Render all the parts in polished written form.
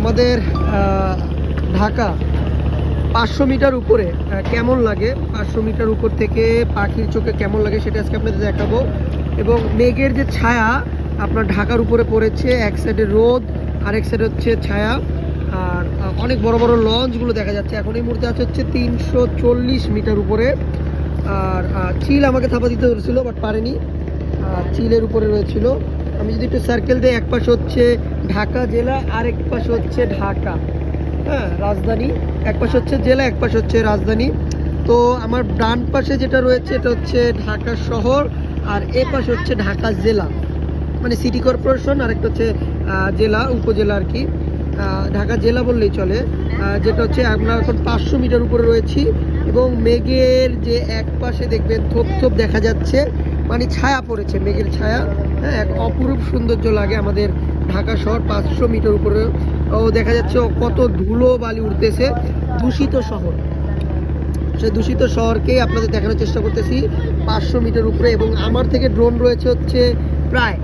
আমাদের ঢাকা 500 মিটার উপরে কেমন লাগে, 500 মিটার উপর থেকে পাখির চোখে কেমন লাগে সেটা আজকে আপনাদের দেখাবো। এবং মেঘের যে ছায়া আপনার ঢাকার উপরে পড়েছে, এক সাইডে রোদ আর এক সাইডে হচ্ছে ছায়া, আর অনেক বড় বড় লঞ্চগুলো দেখা যাচ্ছে। এখন এই মুহূর্তে আছে হচ্ছে 340 মিটার উপরে। আর চিল আমাকে থাপা দিতে ধরেছিল বাট পারেনি, চিলের উপরে রয়েছিল। আমি যদি একটু সার্কেল দিই, এক পাশে হচ্ছে ঢাকা জেলা আর এক পাশে হচ্ছে ঢাকা রাজধানী, এক পাশে হচ্ছে জেলা এক পাশে হচ্ছে রাজধানী। তো আমার ডান পাশে যেটা রয়েছে এটা হচ্ছে ঢাকা শহর, আর এ পাশে হচ্ছে ঢাকা জেলা, মানে সিটি কর্পোরেশন, আর একটা হচ্ছে জেলা উপজেলা আর কি, ঢাকা জেলা বললেই চলে। যেটা হচ্ছে আমরা এখন 500 মিটার উপরে রয়েছি এবং মেঘের যে এক পাশে দেখবেন থোপ থোপ দেখা যাচ্ছে, মানে ছায়া পড়েছে, মেঘের ছায়া। এক অপরূপ সৌন্দর্য লাগে আমাদের ঢাকা শহর 500 মিটার উপরে। ও দেখা যাচ্ছে কত ধুলো বালি উঠতেছে, দূষিত শহর। সেই দূষিত শহরকেই আপনাদের দেখানোর চেষ্টা করতেছি 500 মিটার উপরে। এবং আমার থেকে ড্রোন রয়েছে হচ্ছে প্রায়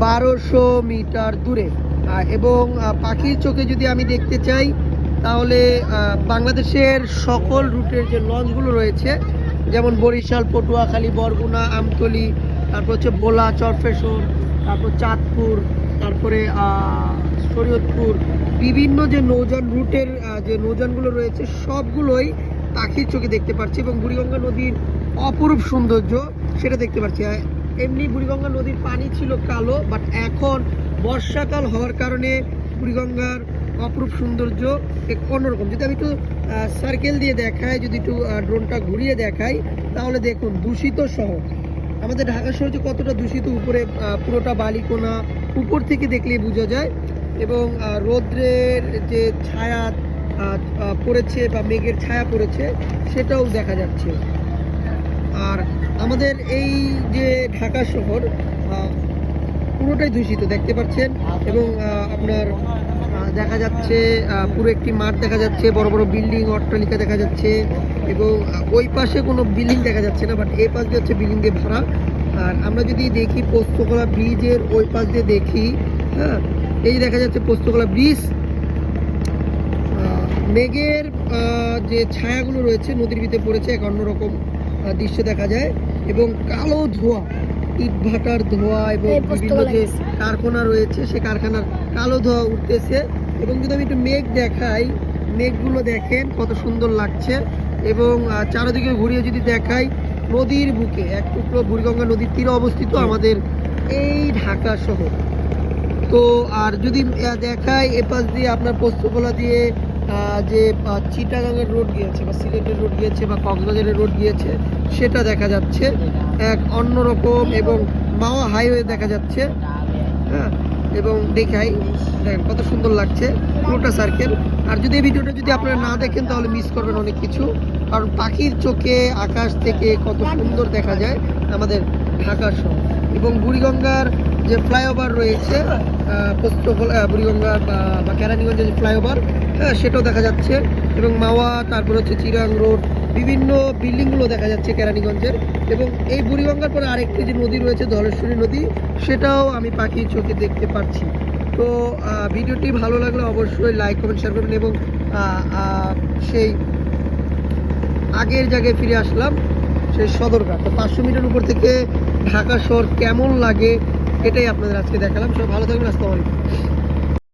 1200 মিটার দূরে। এবং পাখির চোখে যদি আমি দেখতে চাই তাহলে বাংলাদেশের সকল রুটের যে লঞ্চগুলো রয়েছে, যেমন বরিশাল, পটুয়াখালী, বরগুনা, আমতলী, তারপর হচ্ছে ভোলা, চরফেশন, তারপর চাঁদপুর, তারপরে শরীয়তপুর, বিভিন্ন যে নৌযান রুটের যে নৌযানগুলো রয়েছে সবগুলোই পাখির চোখে দেখতে পাচ্ছি। এবং বুড়িগঙ্গা নদীর অপরূপ সৌন্দর্য সেটা দেখতে পাচ্ছি। এমনি বুড়িগঙ্গা নদীর পানি ছিল কালো, বাট এখন বর্ষাকাল হওয়ার কারণে বুড়িগঙ্গার অপরূপ সৌন্দর্য এক অন্যরকম। যদি আমি একটু সার্কেল দিয়ে দেখাই, যদি একটু ড্রোনটা ঘুরিয়ে দেখাই, তাহলে দেখুন দূষিত শহর, আমাদের ঢাকা শহর যে কতটা দূষিত, উপরে পুরোটা বালিকোনা, উপর থেকে দেখলেই বোঝা যায়। এবং রৌদ্রের যে ছায়া পড়েছে বা মেঘের ছায়া পড়েছে সেটাও দেখা যাচ্ছে। আর আমাদের এই যে ঢাকা শহর পুরোটাই দূষিত দেখতে পাচ্ছেন। এবং আপনার দেখা যাচ্ছে পুরো একটি মাঠ দেখা যাচ্ছে, বড় বড় বিল্ডিং, অট্টালিকা দেখা যাচ্ছে। এবং ওই পাশে কোনো বিল্ডিং দেখা যাচ্ছে না, বাট এই পাশ দিয়ে হচ্ছে বিল্ডিং দিয়ে ভরা। আর আমরা যদি দেখি পোস্তকলা ব্রিজের ওই পাশ দিয়ে দেখি, এই দেখা যাচ্ছে পোস্তকলা ব্রিজ। মেঘের যে ছায়াগুলো রয়েছে নদীর ভিতরে পড়েছে, এক অন্যরকম দৃশ্য দেখা যায়। এবং কালো ধোঁয়া, ইটভাটার ধোঁয়া এবং বিভিন্ন যে কারখানা রয়েছে সে কারখানার কালো ধোঁয়া উঠতেছে। এবং যদি আমি একটু মেঘ দেখাই, মেঘগুলো দেখেন কত সুন্দর লাগছে। এবং চারিদিকে ঘুরিয়ে যদি দেখাই, নদীর বুকে এক টুকরো বুড়িগঙ্গা নদীর তীরে অবস্থিত আমাদের এই ঢাকা শহর। তো আর যদি দেখাই এপাশ দিয়ে আপনার পোস্তগোলা দিয়ে যে চিটাগাংয়ের রোড গিয়েছে বা সিলেটের রোড গিয়েছে বা কক্সবাজারের রোড গিয়েছে সেটা দেখা যাচ্ছে এক অন্যরকম। এবং মাওয়া হাইওয়ে দেখা যাচ্ছে। এবং দেখাই দেখেন কত সুন্দর লাগছে পুরোটা সার্কেল। আর যদি এই ভিডিওটা যদি আপনারা না দেখেন তাহলে মিস করবেন অনেক কিছু, কারণ পাখির চোখে আকাশ থেকে কত সুন্দর দেখা যায় আমাদের ঢাকা শহর। এবং বুড়িগঙ্গার যে ফ্লাইওভার রয়েছে, বুড়িগঙ্গা বা কেরানীগঞ্জের যে ফ্লাইওভার, সেটাও দেখা যাচ্ছে। এবং মাওয়া, তারপর হচ্ছে চিরাং রোড, বিভিন্ন বিল্ডিংগুলো দেখা যাচ্ছে কেরানীগঞ্জের। এবং এই বুড়িগঙ্গার পরে আরেকটি যে নদী রয়েছে ধলেশ্বরী নদী, সেটাও আমি পাখির চোখে দেখতে পাচ্ছি। তো ভিডিওটি ভালো লাগলে অবশ্যই লাইক, কমেন্ট, শেয়ার করবেন। এবং সেই আগের জায়গায় ফিরে আসলাম, সেই সদরঘাট। তো 500 মিটার উপর থেকে ঢাকা শহর কেমন লাগে এটাই আপনাদের আজকে দেখালাম। সবাই ভালো থাকবেন, আসসালামু আলাইকুম।